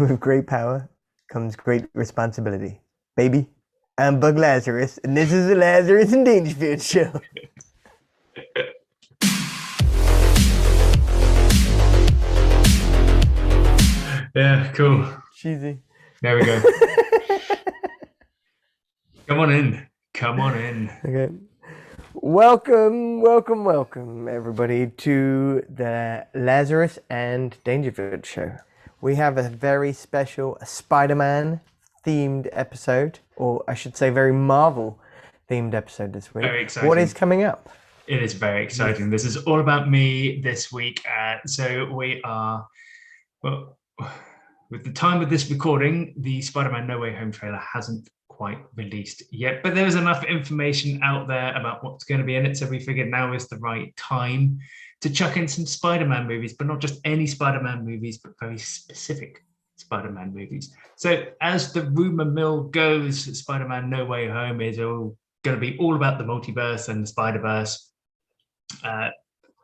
With great power comes great responsibility. Baby, I'm Bug Lazarus, and this is the Lazarus and Dangerfield show. Yeah, cool. Cheesy. There we go. Come on in. Come on in. Okay. Welcome, everybody, to the Lazarus and Dangerfield show. We have a very special Spider-Man themed episode, or I should say very Marvel themed episode this week. Very exciting. What is coming up? It is very exciting. This is all about me this week. So we are, well, with the time of this recording, the Spider-Man No Way Home trailer hasn't quite released yet, but there's enough information out there about what's going to be in it, so we figured now is the right time to chuck in some Spider-Man movies, but not just any Spider-Man movies, but very specific Spider-Man movies. So as the rumor mill goes, Spider-Man No Way Home is all going to be all about the multiverse and the Spider-Verse.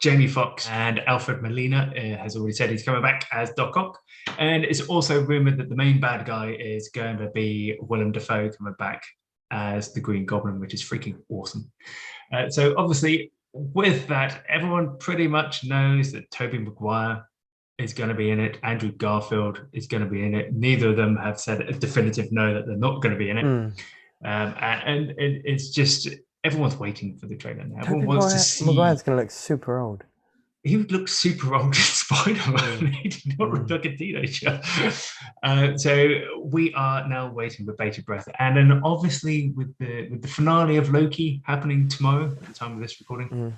Jamie Foxx and Alfred Molina has already said he's coming back as Doc Ock. And it's also rumored that the main bad guy is going to be Willem Dafoe coming back as the Green Goblin, which is freaking awesome. So obviously with that, everyone pretty much knows that Toby Maguire is going to be in it. Andrew Garfield is going to be in it. Neither of them have said a definitive no that they're not going to be in it. And it's just, everyone's waiting for the trailer now. Everyone wants to see. Maguire's going to look super old. He would look super old in Spider-Man. He did not look like a teenager. So we are now waiting with bated breath. And then obviously with the finale of Loki happening tomorrow at the time of this recording,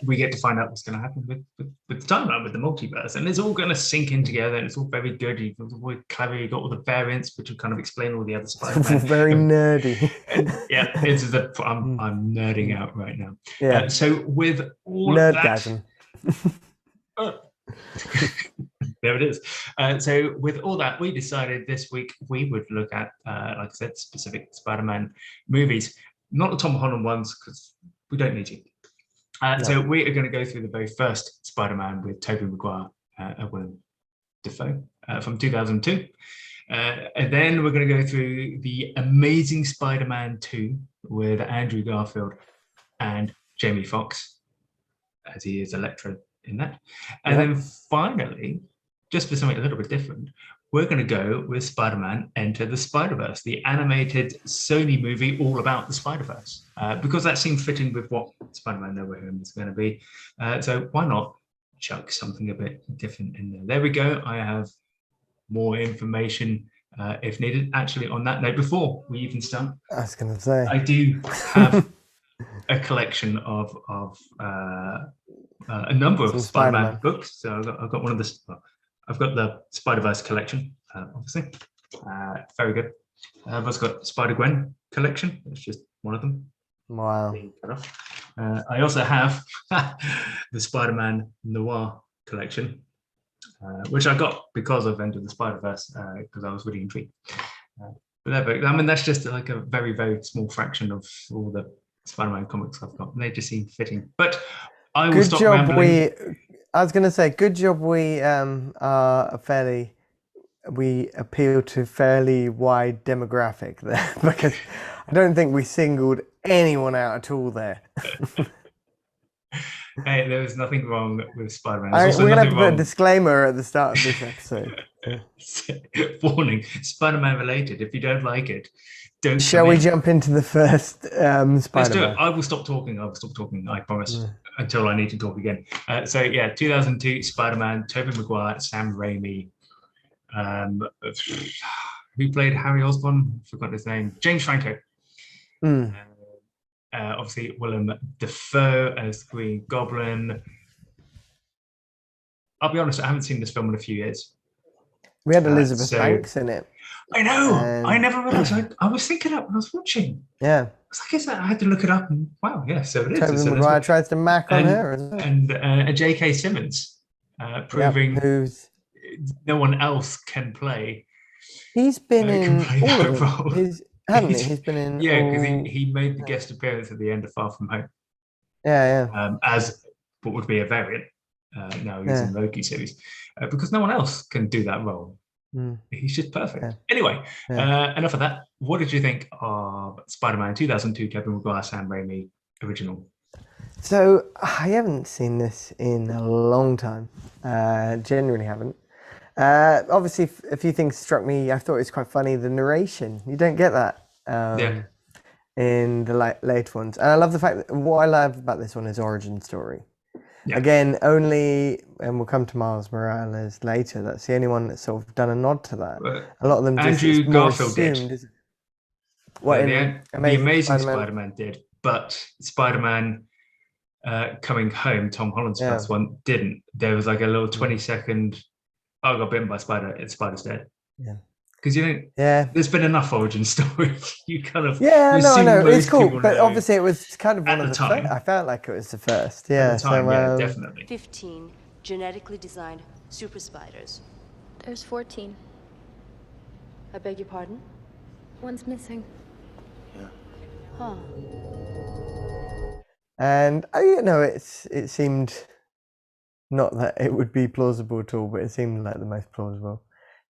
we get to find out what's going to happen with the timeline, with the multiverse. And it's all going to sink in together, and it's all very good. You've got clever, you've got all the variants, which will kind of explain all the other Spider-Man. Very nerdy. Yeah, I'm nerding out right now. Yeah. So with all Nerdgasm. There it is. So with all that, we decided this week we would look at, like I said, specific Spider-Man movies, not the Tom Holland ones, because we don't need to. So we are going to go through the very first Spider-Man with Tobey Maguire and Willem Dafoe from 2002. And then we're going to go through the Amazing Spider-Man 2 with Andrew Garfield and Jamie Foxx, as he is Electro in that. And then finally, just for something a little bit different, we're going to go with Spider-Man Enter the Spider-Verse, the animated Sony movie all about the Spider-Verse, because that seemed fitting with what Spider-Man No Way Home is going to be. So why not chuck something a bit different in there? There we go. I have more information if needed. Actually, on that note, before we even start, I was going to say, I do have a collection of a number of Spider-Man books. So I've got one of the, I've got the Spider-Verse collection, obviously, very good. I've also got Spider-Gwen collection. That's just one of them. Wow. I also have the Spider-Man Noir collection, which I got because of Enter the Spider-Verse, because I was really intrigued. But I mean, that's just like a very, very small fraction of all the Spider-Man comics I've got. And they just seem fitting. But I will stop rambling. I was going to say, good job we we appeal to fairly wide demographic there, because I don't think we singled anyone out at all there. Hey, there was nothing wrong with Spider-Man. We're going to have to put a disclaimer at the start of this episode. Warning, Spider-Man related. If you don't like it, don't. Shall we jump into the first Spider-Man? Let's do it. I will stop talking. I promise. Until I need to talk again. So yeah, 2002 Spider-Man, Tobey Maguire, Sam Raimi. Who played Harry Osborn? Forgot his name. James Franco. Obviously, Willem Dafoe as Green Goblin. I'll be honest, I haven't seen this film in a few years. We had Elizabeth Banks in it. I know. I never realized. I was thinking that when I was watching. Yeah. It's like I had to look it up, and wow, yeah, so it is. Tobey Maguire tries to mac on her, and J.K. Simmons, proving no one else can play. He's been in all of them, hasn't he? He's been in. Yeah, because he made the guest appearance at the end of Far From Home. Yeah. As what would be a variant. Now he's in the Loki series, because no one else can do that role. He's just perfect. Yeah. Anyway, Yeah. enough of that. What did you think of Spider-Man 2002, Tobey Maguire, Sam Raimi original? So I haven't seen this in a long time. Genuinely haven't. Obviously, a few things struck me. I thought it was quite funny. The narration, you don't get that Yeah. in the later ones. And I love the fact that what I love about this one is origin story. Yeah. Again, only, and we'll come to Miles Morales later. That's the only one that's sort of done a nod to that. A lot of them just Andrew it's more Garfield assumed. did. What The, in the Amazing Spider-Man? Spider-Man did, but Spider-Man Coming Home, Tom Holland's Yeah. first one, didn't. There was like a little 20-second, I got bitten by a spider, it's Spider's dead. Yeah. Because you don't, Yeah. there's been enough origin stories. You kind of, Yeah, you no, I assume know it's most cool, people but know obviously it was kind of at one of the the time. first. I felt like it was the first. Yeah, At the time, so yeah, definitely. 15 genetically designed super spiders. There's 14. I beg your pardon? One's missing. Huh. And you know, it seemed not that it would be plausible at all, but it seemed like the most plausible.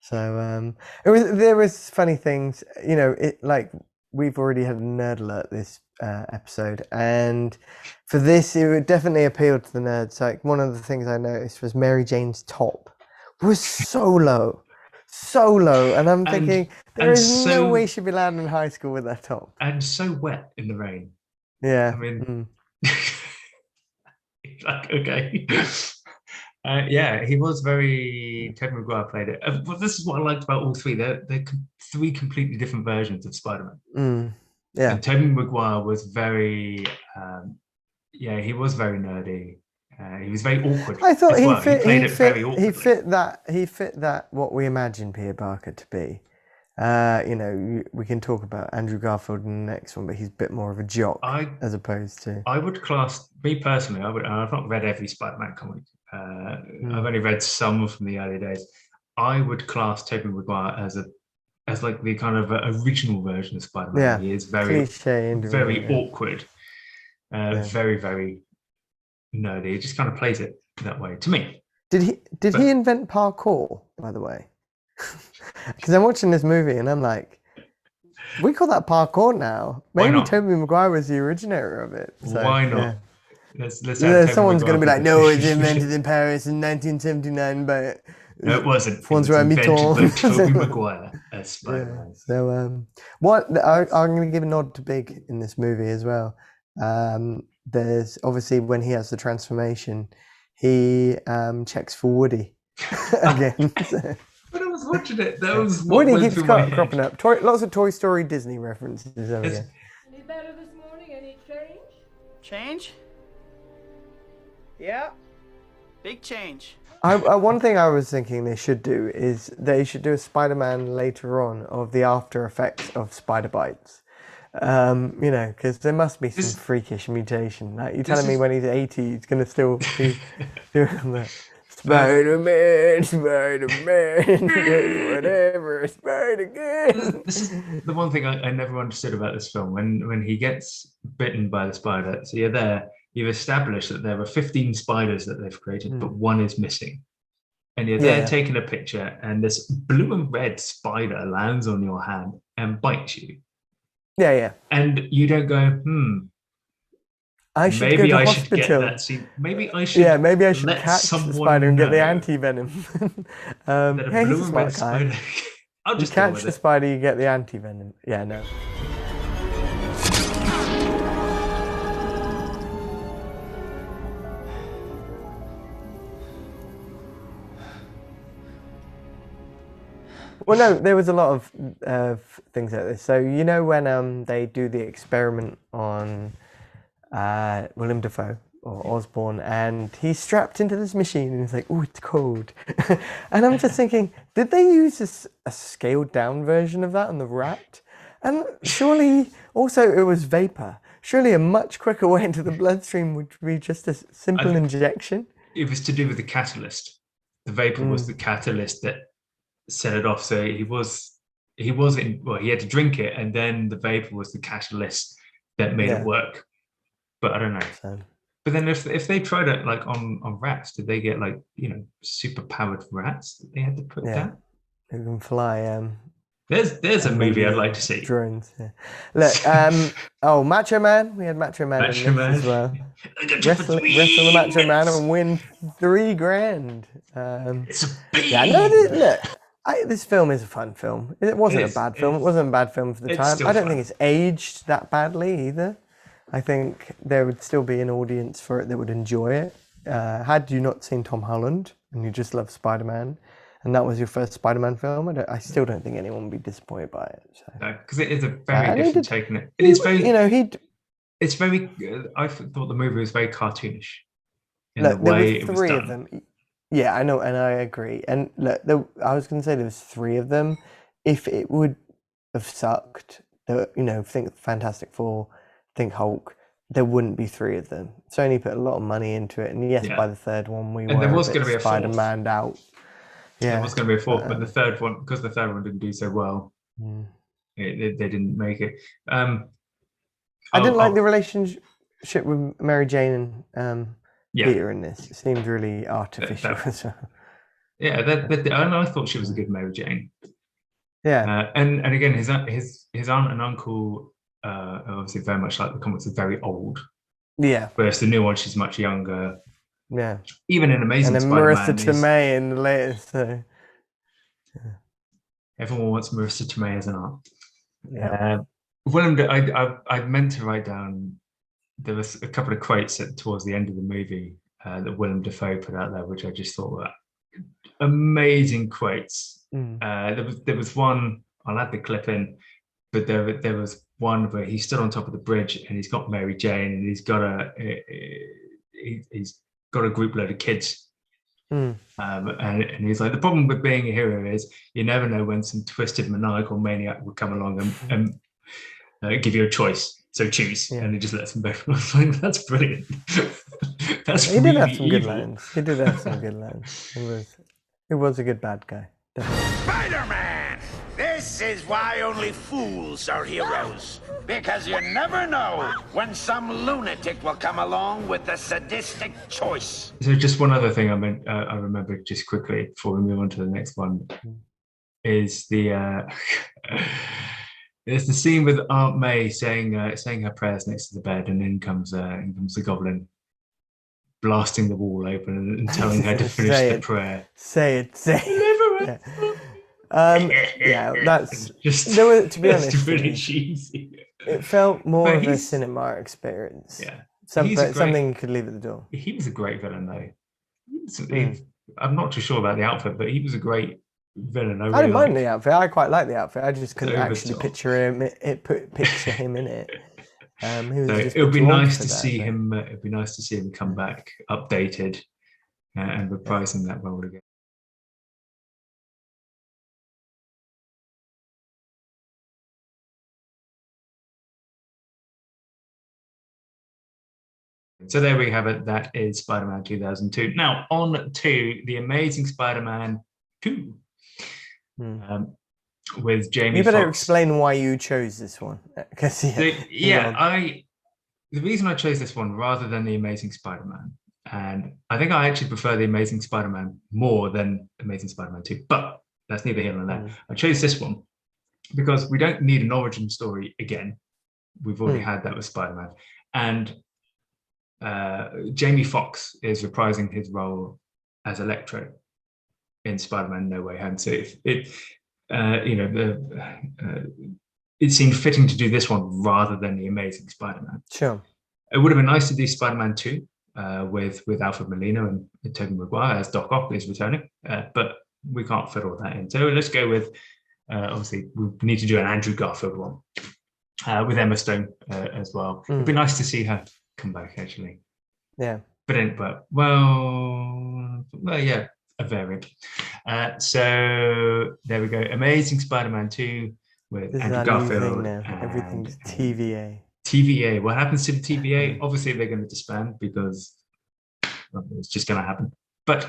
So there was funny things, you know, it like we've already had a nerd alert this episode, and for this it would definitely appeal to the nerds. Like one of the things I noticed was Mary Jane's top was so low, and I'm thinking there is no way she'd be allowed in high school with that top. And so wet in the rain. Yeah. I mean, like, okay. Yeah, he was very. Tobey Maguire played it. But this is what I liked about all three. They're three completely different versions of Spider-Man. Yeah. And Tobey Maguire was very. Yeah, he was very nerdy. He was very awkward. I thought he played it very awkwardly. He fit that what we imagined Peter Parker to be. You know, we can talk about Andrew Garfield in the next one, but he's a bit more of a jock as opposed to. I would class me personally. I've not read every Spider-Man comic. I've only read some from the early days. I would class Tobey Maguire as like the kind of original version of Spider-Man. Yeah, he is very cliche, very awkward, very very nerdy. He just kind of plays it that way to me. Did he invent parkour, by the way? Because I'm watching this movie and I'm like, we call that parkour now. Maybe Tobey Maguire was the originator of it. So, why not? Yeah. Let's someone's going to be like, no, it's invented in Paris in 1979, but no, it wasn't. François Mitterrand. By Tobey Maguire as Spider-Man. Yeah. So, what I'm going to give a nod to Big in this movie as well. There's obviously when he has the transformation, he checks for Woody again. So. When I was watching it, that was what Woody keeps cropping up. Lots of Toy Story, Disney references. Any better this morning? Any change? Change? Yeah. Big change. One thing I was thinking they should do is they should do a Spider-Man later on of the after effects of spider bites. You know, because there must be some freakish mutation. Like you're telling me when he's 80, he's going to still be doing that. Spider-Man, whatever, Spider-Man. This is the one thing I never understood about this film. When he gets bitten by the spider, so you've established that there are 15 spiders that they've created, but one is missing. And you're there taking a picture, and this blue and red spider lands on your hand and bites you. Yeah. And you don't go, I should go to hospital. Should get that scene. Maybe I should. Yeah, maybe I should catch the spider and get the anti-venom. Yeah, he's a smart guy. I'll just catch the spider, you get the anti-venom. Yeah, no. Well, no, there was a lot of things like this. So you know when they do the experiment on Willem Dafoe or Osborn, and he's strapped into this machine, and he's like, "Oh, it's cold," and I'm just thinking, did they use a scaled down version of that on the rat? And surely, also it was vapor. Surely a much quicker way into the bloodstream would be just a simple injection. It was to do with the catalyst. The vapor was the catalyst that set it off. So he had to drink it, and then the vapor was the catalyst that made it work. But I don't know. So. But then if they tried it like on rats, did they get like, you know, super powered rats that they had to put down? who can fly. There's a movie I'd like to see. Drones. Yeah. Look, Macho Man. We had Macho Man Macho in this Man. as well. I got you for Wrestle 3 the Macho Man minutes. and win $3,000. It's a beat. Yeah, no, look. This film is a fun film. It wasn't It is. a bad film. It wasn't a bad film for the It's time. still I don't fun. think it's aged that badly either. I think there would still be an audience for it that would enjoy it. Had you not seen Tom Holland and you just love Spider-Man, and that was your first Spider-Man film, I still don't think anyone would be disappointed by it. So. No, because it is a very And he different did- take on it. It is very. It's It's very. I thought the movie was very cartoonish in look, the there way were it was three done. of them. Yeah, I know, and I agree. And look, I was going to say there was 3 of them. If it would have sucked, think Fantastic Four, think Hulk, there wouldn't be 3 of them. Sony put a lot of money into it, and yes, Yeah. by the third one, we And there were was a gonna bit be a fourth. Spider-Man out. Yeah, There was going to be a 4th, but the third one, because the third one didn't do so well, they didn't make it. I didn't like the relationship with Mary Jane and Peter in this. It seemed really artificial. Yeah, I thought she was a good Mary Jane. Yeah, and again, his aunt and uncle are obviously very much like the comics, are very old. yeah, Whereas the new one, she's much younger. yeah. Even in Amazing And then Spider-Man, Marissa Tomei in the latest. So. everyone wants Marissa Tomei as an aunt. Yeah. Willem, I meant to write down. There was a couple of quotes towards the end of the movie that Willem Dafoe put out there, which I just thought were amazing quotes. There was one. I'll add the clip in, but there was one where he stood on top of the bridge and he's got Mary Jane and he's got a group load of kids. And he's like, the problem with being a hero is you never know when some twisted maniacal maniac will come along and give you a choice. So choose, and he just lets them both. I was like, that's brilliant. He did have some good lines. He did have some good lines. It was a good bad guy. Spider-Man! This is why only fools are heroes. Because you never know when some lunatic will come along with a sadistic choice. So just one other thing I remember just quickly before we move on to the next one is there's the scene with Aunt May saying her prayers next to the bed, and in comes the goblin blasting the wall open and telling her to finish the prayer. Say it. Yeah, that's just to be honest. really cheesy. It felt more But of a he's- cinema experience. Yeah, Something you could leave at the door. he was a great villain though. I'm not too sure about the outfit, but he was a great villain. I didn't mind the outfit. I quite like the outfit. I just couldn't Over actually top. picture him. Picture him in it. He was So just it would be too old nice for to that, see but- him. It'd be nice to see him come back updated and reprising that role again. So there we have it. That is Spider-Man 2002. Now on to the Amazing Spider-Man 2 with Jamie You better Foxx. explain why you chose this one, because The reason I chose this one rather than the Amazing Spider-Man, and I think I actually prefer the Amazing Spider-Man more than Amazing Spider-Man 2, but that's neither here nor there. I chose this one because we don't need an origin story again. We've already had that with Spider-Man, and Jamie Foxx is reprising his role as Electro in Spider-Man No Way Home. So it seemed fitting to do this one rather than the Amazing Spider-Man. Sure. It would have been nice to do Spider-Man 2 with Alfred Molina and Toby Maguire as Doc Ock is returning, but we can't fit all that in. So let's go with, obviously, we need to do an Andrew Garfield one with Emma Stone as well. It'd be nice to see her come back, actually. Yeah. But yeah, a variant. So there we go. Amazing Spider-Man 2 with This Andrew is our new Garfield. thing now. Everything's TVA. TVA. What happens to the TVA? Obviously, they're going to disband because it's just going to happen. But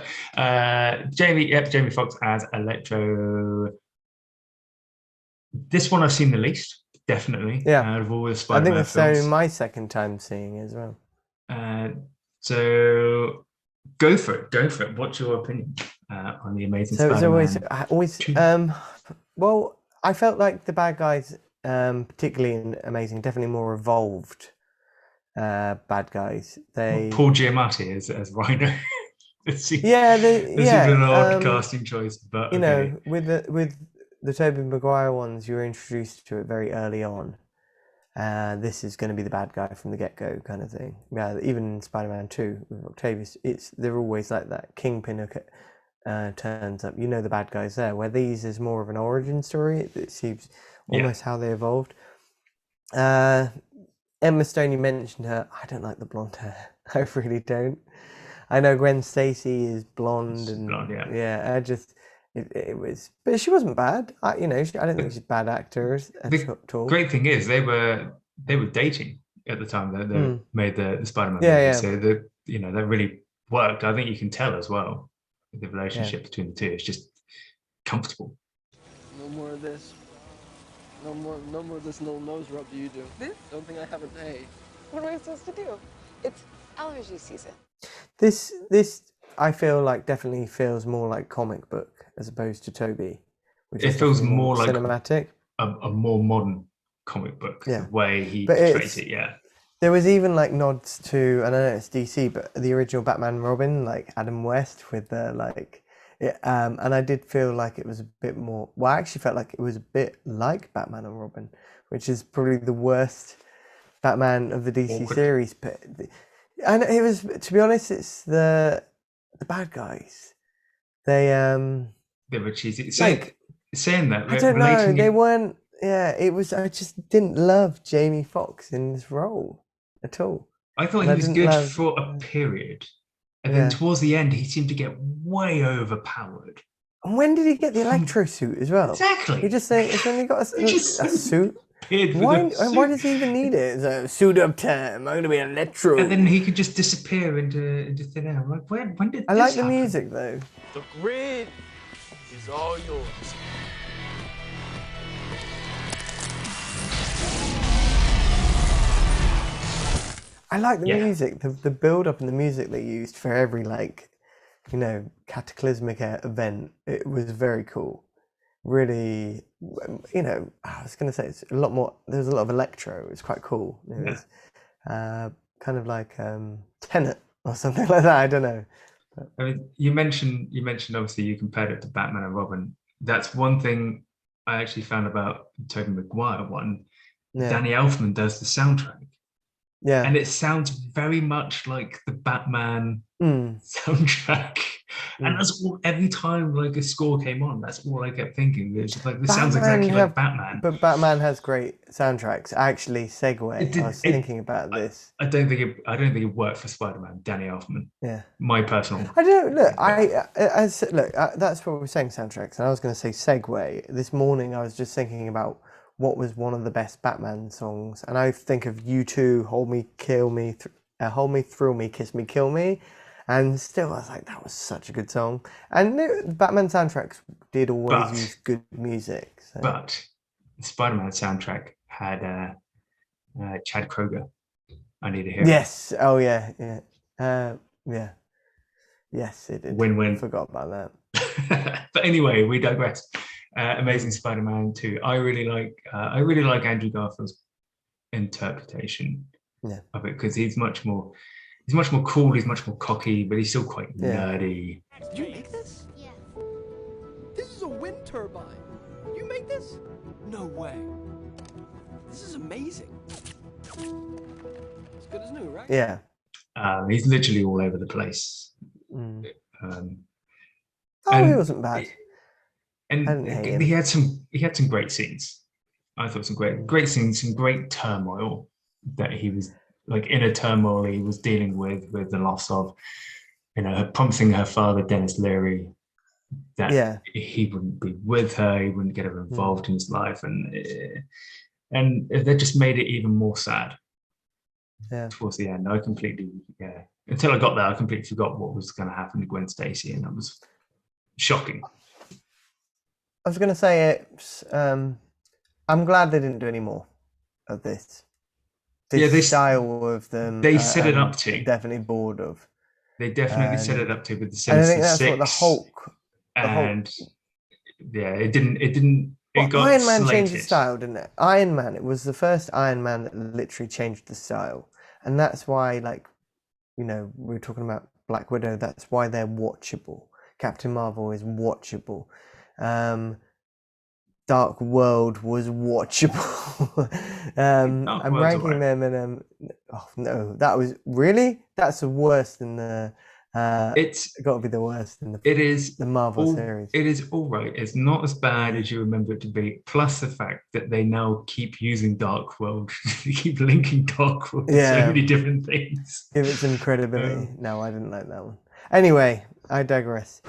Jamie Foxx as Electro. This one I've seen the least, definitely. Yeah. Out of all the I Spider-Man think it's films. only my second time seeing it as well. So go for it. What's your opinion? on the Amazing So it's Spider-Man. always. Well, I felt like the bad guys, particularly in Amazing, definitely more evolved bad guys. They Paul Giamatti as Rhino. This seemed an odd casting choice, but you okay. know, with the Toby Maguire ones, you were introduced to it very early on. This is going to be the bad guy from the get-go kind of thing. Yeah, even in Spider-Man 2 with Octavius, they're always like that. Kingpin turns up, you know the bad guy's there. Where these is more of an origin story. It seems almost how they evolved. Emma Stone, you mentioned her. I don't like the blonde hair. I really don't. I know Gwen Stacy is blonde and I just it was, but she wasn't bad. I don't think she's a bad actor at all. Great thing is they were dating at the time that they made the Spider-Man movie. So that really worked. I think you can tell as well the relationship between the two. It's just comfortable. No more of this. No more of this little nose rub you do. This? Something I haven't paid. What am I supposed to do? It's allergy season. This I feel like definitely feels more like comic book as opposed to Toby. It feels more like cinematic. A more modern comic book. The way he portrays it. Yeah. There was even like nods to, and I know it's DC, but the original Batman and Robin, like Adam West with the and I did feel like it was a bit more. Well, I actually felt like it was a bit like Batman and Robin, which is probably the worst Batman of the DC series. But and it was, to be honest, it's the bad guys. They were cheesy. Saying that, I don't know. They weren't. Yeah, it was. I just didn't love Jamie Foxx in this role at all. I thought he was good for a period. And then towards the end, he seemed to get way overpowered. And when did he get the Electro suit as well? Exactly. He just saying, it's when he got a suit. Why does he even need it? It's a suit up time. I'm going to be Electro. And then he could just disappear into thin air. I'm like, when did I this like the happen? music, though. The grid is all yours. I like the music, the build-up and the music they used for every, cataclysmic event. It was very cool. Really, I was going to say, it's a lot more, there's a lot of electro. It's quite cool. It was kind of like Tenet or something like that. I don't know. But, I mean, you mentioned obviously you compared it to Batman and Robin. That's one thing I actually found about the Tobey Maguire one. Yeah. Danny Elfman does the soundtrack. Yeah. And it sounds very much like the Batman soundtrack. And that's all, every time like a score came on, that's all I kept thinking. It's just like, this sounds exactly like Batman. But Batman has great soundtracks. Actually, segue. I was thinking about this. I don't think it worked for Spider-Man, Danny Elfman. Yeah. My personal. I don't look. That's what we're saying, soundtracks. And I was going to say segue. This morning, I was just thinking about what was one of the best Batman songs, and I think of U2, "Hold Me, Kill Me," "Hold Me, Thrill Me, Kiss Me, Kill Me," and still I was like, that was such a good song. And the Batman soundtracks did always use good music. So. But the Spider-Man soundtrack had Chad Kroger. I Need a Hero. Yes. Oh yeah. Yeah. Yes, it did. Win-win. I forgot about that. But anyway, we digress. Amazing Spider-Man 2. I really like Andrew Garfield's interpretation of it, because he's much more cool, he's much more cocky, but he's still quite nerdy. Did you make this? Yeah. This is a wind turbine. You make this? No way. This is amazing. As good as new, right? Yeah. He's literally all over the place. He And wasn't bad. And he had some great scenes. I thought some great scenes, some great turmoil that he was like inner turmoil he was dealing with the loss of, her promising her father Dennis Leary that he wouldn't be with her, he wouldn't get her involved in his life, and that just made it even more sad. Yeah. Towards the end, until I got there, I completely forgot what was going to happen to Gwen Stacy, and that was shocking. I was going to say I'm glad they didn't do any more of this. This style of them. They set it up to. Definitely bored of. They definitely set it up to with the Sinister I think that's Six. what the Hulk and it didn't. It got Iron Man changed the slated. style, didn't it? Iron Man. It was the first Iron Man that literally changed the style, and that's why, like, we were talking about Black Widow. That's why they're watchable. Captain Marvel is watchable. Dark World was watchable. I'm ranking them, and oh no, that's the worst in the. It's got to be the worst in the. It is the Marvel series. It is all right. It's not as bad as you remember it to be. Plus the fact that they now keep using Dark World, they keep linking Dark World to so many different things. Give it some credibility. No, I didn't like that one. Anyway, I digress.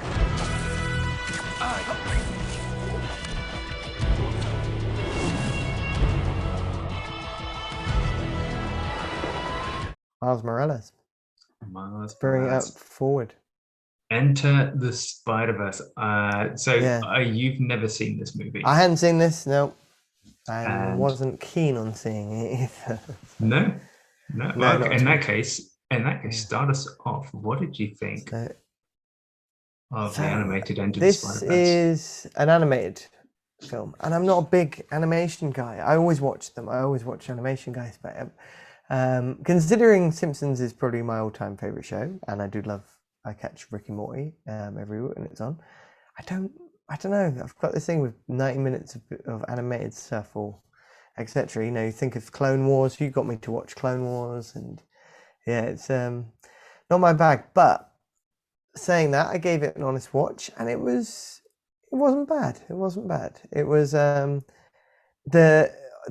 Miles Morales. Bring it up forward. Enter the Spider-Verse. You've never seen this movie? I hadn't seen this. No, I wasn't keen on seeing it either. No. Okay. In that case, start us off. What did you think of the animated Enter the Spider-Verse? This is an animated film, and I'm not a big animation guy. I always watch them. I always watch animation guys, but considering Simpsons is probably my all-time favorite show, and I catch Rick and Morty every week when it's on. I don't know. I've got this thing with 90 minutes of animated stuff or etc. You think of Clone Wars. You got me to watch Clone Wars, and it's not my bag. But saying that, I gave it an honest watch, and it wasn't bad. It wasn't bad. It was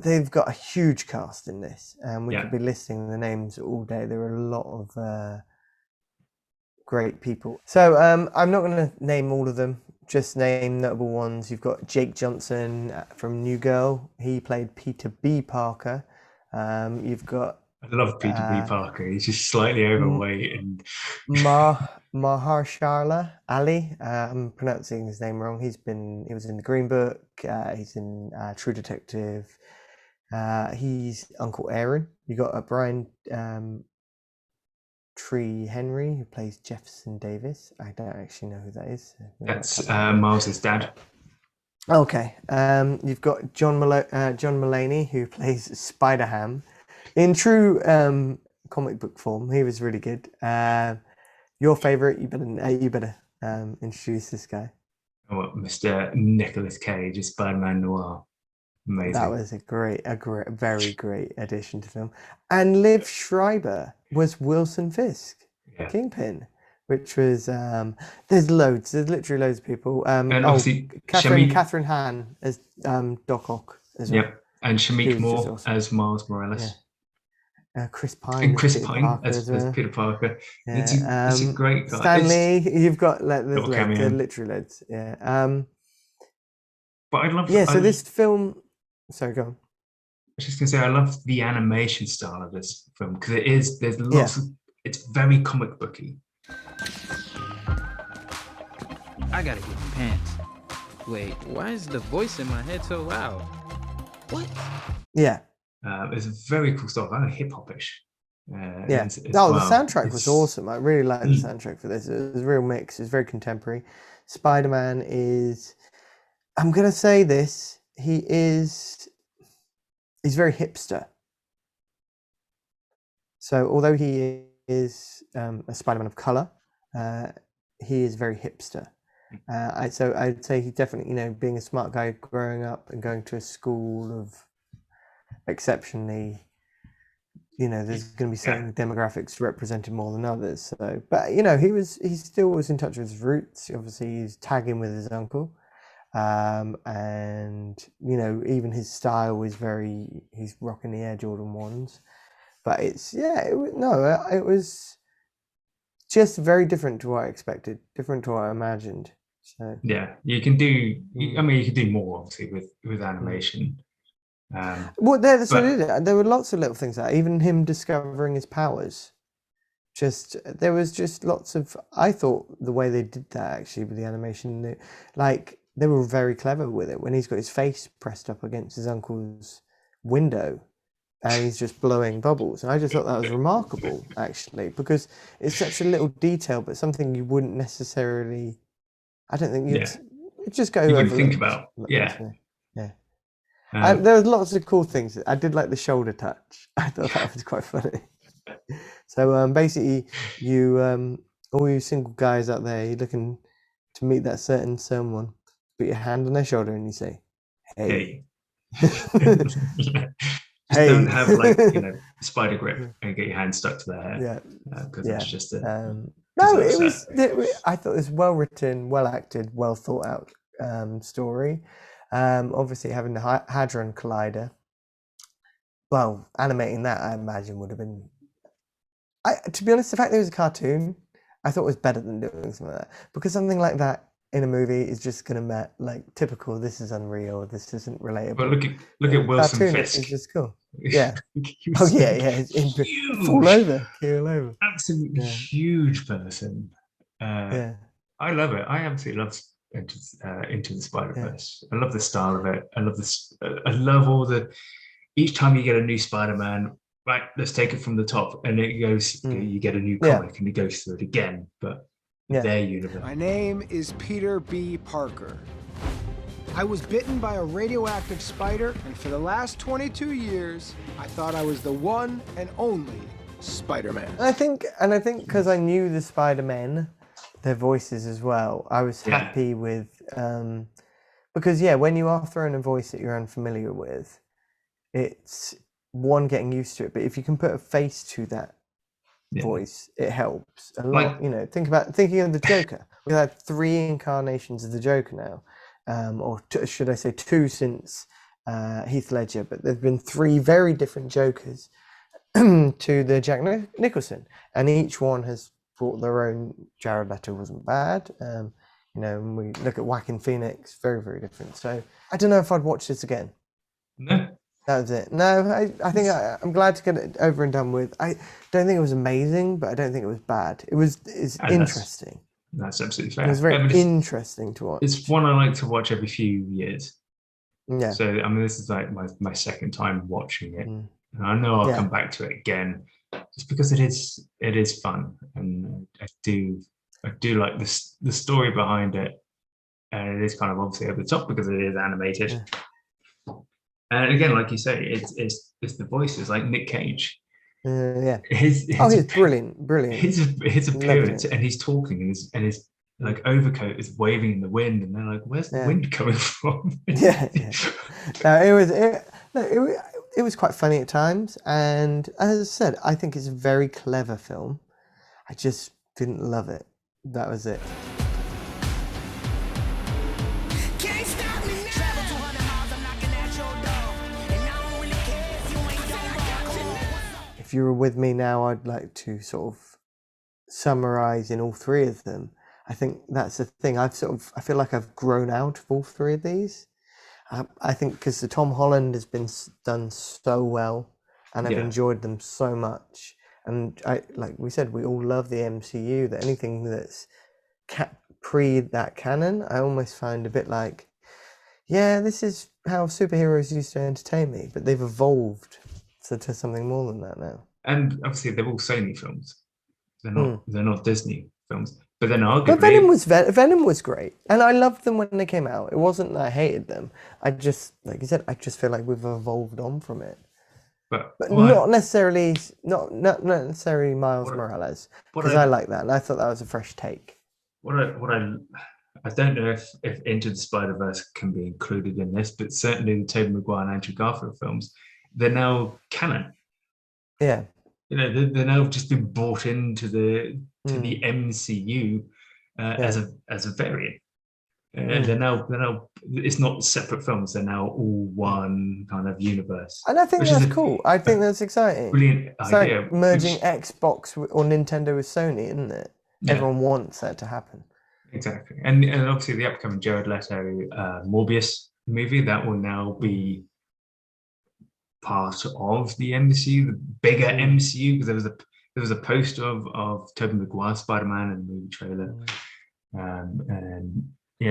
they've got a huge cast in this, and we could be listing the names all day. There are a lot of great people. So I'm not going to name all of them, just name notable ones. You've got Jake Johnson from New Girl. He played Peter B. Parker. You've got... I love Peter B. Parker. He's just slightly overweight. And Mahershala Ali. I'm pronouncing his name wrong. He was in The Green Book. He's in True Detective. He's Uncle Aaron. You got Brian Tree Henry, who plays Jefferson Davis. I don't actually know who that is. That's Miles's dad. Okay. You've got John Mulaney, who plays Spider-Ham. In true comic book form, he was really good. Your favorite? You better introduce this guy. Oh, Mr. Nicolas Cage is SpiderMan Noir. Amazing. That was a very great addition to the film. And Liv Schreiber was Wilson Fisk, Kingpin, which was there's literally loads of people. And obviously Catherine Hahn as Doc Ock as well. Yep, and Shameik Moore awesome. As Miles Morales. Yeah. Chris Pine. And Chris Pine as Peter Parker. Yeah. It's a great guy. Stanley, you've got literally loads. Yeah. But I love. Yeah. So this film. Sorry, go on. I was just gonna say I love the animation style of this film because there's lots of, it's very comic booky. I gotta get my pants. Wait, why is the voice in my head so loud? What? Yeah. It's a very cool style, very hip hopish. The soundtrack was awesome. I really liked the soundtrack for this. It was a real mix. It's very contemporary. Spider-Man is, I'm gonna say this. He's very hipster. So although he is a Spider-Man of color, he is very hipster. So I'd say he definitely, being a smart guy growing up and going to a school of exceptionally, there's going to be certain demographics represented more than others. So, but he still was in touch with his roots. Obviously, he's tagging with his uncle. And even his style is he's rocking the Air Jordan 1s, but it was just very different to what I expected, different to what I imagined. So you can do you can do more obviously with animation. There were lots of little things that even him discovering his powers, there was just lots of, I thought the way they did that actually with the animation, they were very clever with it when he's got his face pressed up against his uncle's window and he's just blowing bubbles. And I just thought that was remarkable, actually, because it's such a little detail, but something you wouldn't necessarily I don't think you'd just go You over. wouldn't think about. Yeah. There was lots of cool things. I did like the shoulder touch. I thought that was quite funny. So basically, you all you single guys out there, you're looking to meet that certain someone. Put your hand on their shoulder and you say, "Hey." Just don't have like spider grip and get your hand stuck to their hair. Because it's just a. No, it was. I thought it was well written, well acted, well thought out story. Obviously, having the Hadron Collider. Well, animating that, I imagine, would have been. To be honest, the fact that it was a cartoon, I thought was better than doing something like that, because something like that in a movie is just going to like typical. This is unreal. This isn't relatable. But look at Wilson cartoon Fisk. It's just cool. Yeah. Fall over. Keel over. Absolutely huge person. I love it. I absolutely love Into the Spider-Verse. I love the style of it. I love this. I love all the. Each time you get a new Spider-Man, right? Let's take it from the top, and it goes. You get a new comic, and it goes through it again, but their universe. My name is Peter B. Parker. I was bitten by a radioactive spider, and for the last 22 years, I thought I was the one and only Spider-Man. I think because I knew the Spider-Men, their voices as well, I was happy with because when you are throwing a voice that you're unfamiliar with, it's one, getting used to it, but if you can put a face to that voice, it helps a lot. Thinking of the Joker. We've had 3 incarnations of the Joker now. Or should I say 2 since Heath Ledger, but there've been 3 very different Jokers to the Jack Nicholson, and each one has brought their own. Jared Leto wasn't bad. When we look at Joaquin Phoenix, very, very different. So I don't know if I'd watch this again. No. That was it. No, I think I'm glad to get it over and done with. I don't think it was amazing, but I don't think it was bad. It's interesting. That's absolutely fair. It was very interesting to watch. It's one I like to watch every few years. Yeah. So this is like my second time watching it, and I know I'll come back to it again, just because it is fun, and I do like the story behind it, and it is kind of obviously over the top because it is animated. Yeah. And again, like you say, it's the voices like Nick Cage. He's brilliant. His appearance, and he's talking, and his like overcoat is waving in the wind, and they're like, "Where's the wind coming from?" No, it was quite funny at times, and as I said, I think it's a very clever film. I just didn't love it. That was it. If you were with me now, I'd like to sort of summarize in all 3 of them. I think that's the thing. I feel like I've grown out of all 3 of these. I think because the Tom Holland has been done so well, and I've enjoyed them so much. And like we said, we all love the MCU. That anything that's pre that canon, I almost find a bit like, this is how superheroes used to entertain me, but they've evolved to something more than that now. And obviously they're all Sony films. They're not Disney films. But then arguably, but Venom was great, and I loved them when they came out. It wasn't that I hated them. I just, like you said, I just feel like we've evolved on from it. But not necessarily Miles Morales, because I like that, and I thought that was a fresh take. I don't know if Into the Spider-Verse can be included in this, but certainly the Toby Maguire and Andrew Garfield films, they're now canon. Yeah. They're now just been brought into the MCU as a variant, and they're now it's not separate films. They're now all one kind of universe, and I think that's cool. I think that's exciting. Brilliant idea. Like merging Xbox or Nintendo with Sony, isn't it? Yeah. Everyone wants that to happen. Exactly, and obviously the upcoming Jared Leto Morbius movie that will now be part of the MCU, the bigger MCU, because there was a poster of Tobey Maguire Spider-Man in the movie trailer, and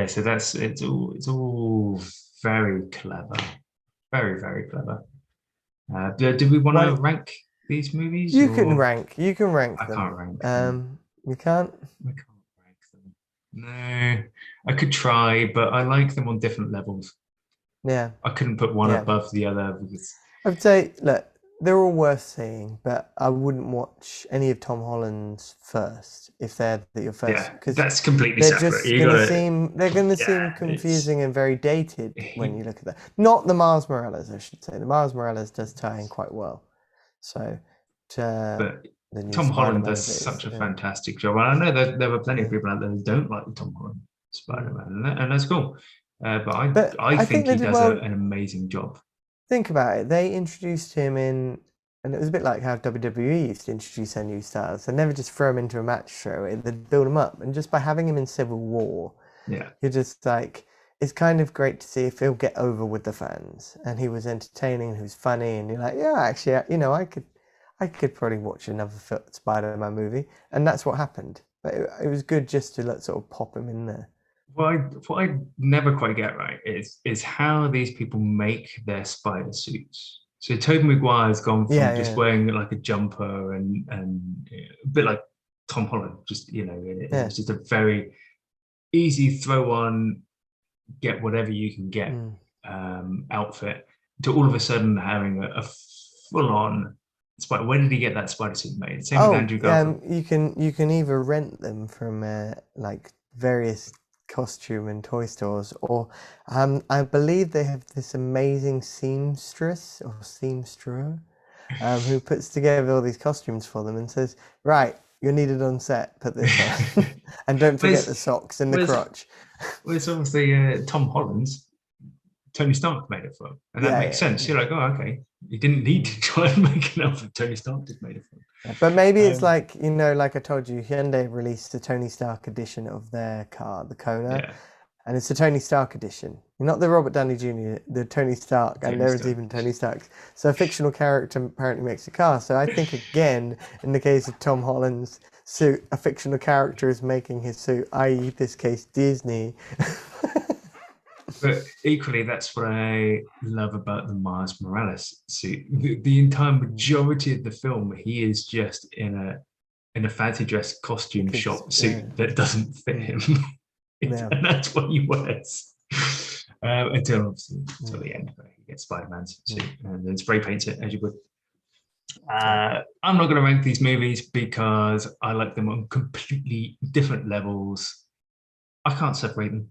so it's all very clever, very, very clever. Do we want to rank these movies? You can rank them. I can't rank them. You can't. I can't rank them. No, I could try, but I like them on different levels. Yeah. I couldn't put one Yeah. above the other because I'd say, look, they're all worth seeing, but I wouldn't watch any of Tom Holland's first if they're your first. yeah, 'Cause that's completely they're separate. just You going to gotta- seem Yeah, confusing and very dated when you look at that. Not the Miles Morales, I should say. The Miles Morales does tie in quite well. So, But the new Tom Holland Spider-Man does bit is, such a yeah. fantastic job. And I know that there were plenty of people out there who don't like the Tom Holland Spider-Man, and that's cool. But I think they he did does well. an amazing job. Think about it. They introduced him in, and it was a bit like how WWE used to introduce their new stars. They never just throw him into a match show. They'd build him up. And just by having him in Civil War, Yeah. you're just like, it's kind of great to see if he'll get over with the fans. And he was entertaining and he was funny. And you're like, yeah, actually, you know, I could probably watch another Spider-Man movie. And that's what happened. But it was good just to sort of pop him in there. What I never quite get right is how these people make their spider suits. So Tobey Maguire's gone from just wearing like a jumper and a bit like Tom Holland, just it's just a very easy throw on, get whatever you can get outfit, to all of a sudden having a full on spider. Where did he get that spider suit made? Same with Andrew Garfield. You can either rent them from like various costume and toy stores, or I believe they have this amazing seamstress or seamstrer who puts together all these costumes for them and says, right, you're needed on set, put this on. And don't forget the socks and the crotch. Well, it's obviously Tom Holland's. Tony Stark made it for him, and that makes sense. You're like, oh, okay, you didn't need to try and make enough of Tony Stark just made it for him. But maybe it's like, like I told you, Hyundai released the Tony Stark edition of their car, the Kona, and it's the Tony Stark edition, not the Robert Downey Jr., the Tony Stark, and there is even Tony Stark. So a fictional character apparently makes a car. So I think, again, in the case of Tom Holland's suit, a fictional character is making his suit, i.e. this case, Disney. But equally, that's what I love about the Miles Morales suit. The entire majority of the film, he is just in a fancy dress costume shop suit that doesn't fit him, and that's what he wears until the end, where he gets Spider-Man's suit and then spray paints it as you would. I'm not going to rank these movies because I like them on completely different levels. I can't separate them.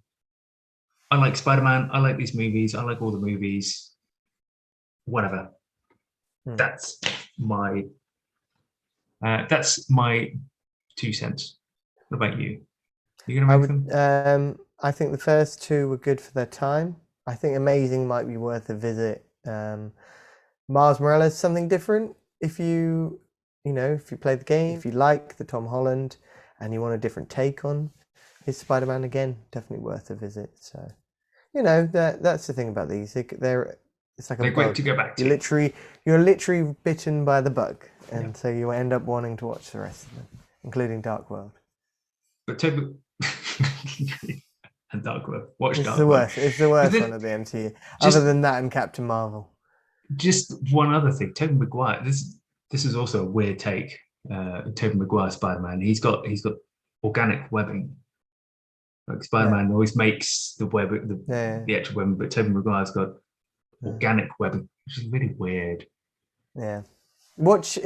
I like Spider-Man. I like these movies. I like all the movies. Whatever. That's my 2 cents. What about you? You gonna rank them? I think the first two were good for their time. I think Amazing might be worth a visit. Miles Morales, something different. If you play the game, if you like the Tom Holland, and you want a different take on his Spider-Man, again, definitely worth a visit. So, that's the thing about these. It's like a bug. Great to go back to. You're literally bitten by the bug, and so you end up wanting to watch the rest of them, including Dark World. But Toby and Dark World. Watch It's Dark the World. worst. It's the worst one of the MCU. Other than that and Captain Marvel. Just one other thing, Tobey Maguire. This is also a weird take. Tobey Maguire Spider-Man. He's got organic webbing. Like Spider-Man always makes the web, the actual webbing, but Tobey Maguire's got organic webbing, which is really weird. Yeah. Watch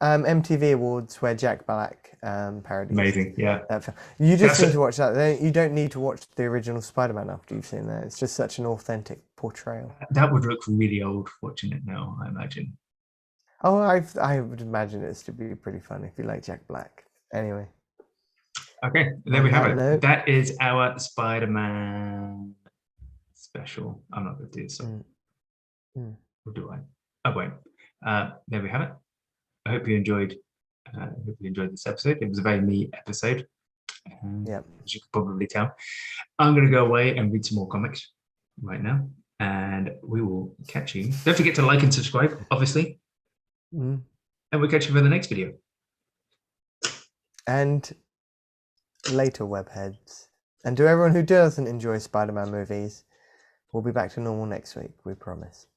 MTV Awards where Jack Black parodies. Amazing, yeah. You just need to watch that. You don't need to watch the original Spider-Man after you've seen that. It's just such an authentic portrayal. That would look really old watching it now, I imagine. Oh, I would imagine it's to be pretty fun if you like Jack Black. Anyway. Okay, there we have it. That is our Spider-Man special. I'm not going to do this. Or do I? I won't. There we have it. I hope you enjoyed. This episode. It was a very me episode. As you could probably tell, I'm going to go away and read some more comics right now, and we will catch you. Don't forget to like and subscribe, obviously, and we'll catch you for the next video. And later, webheads, and to everyone who doesn't enjoy Spider-Man movies, we'll be back to normal next week. We promise.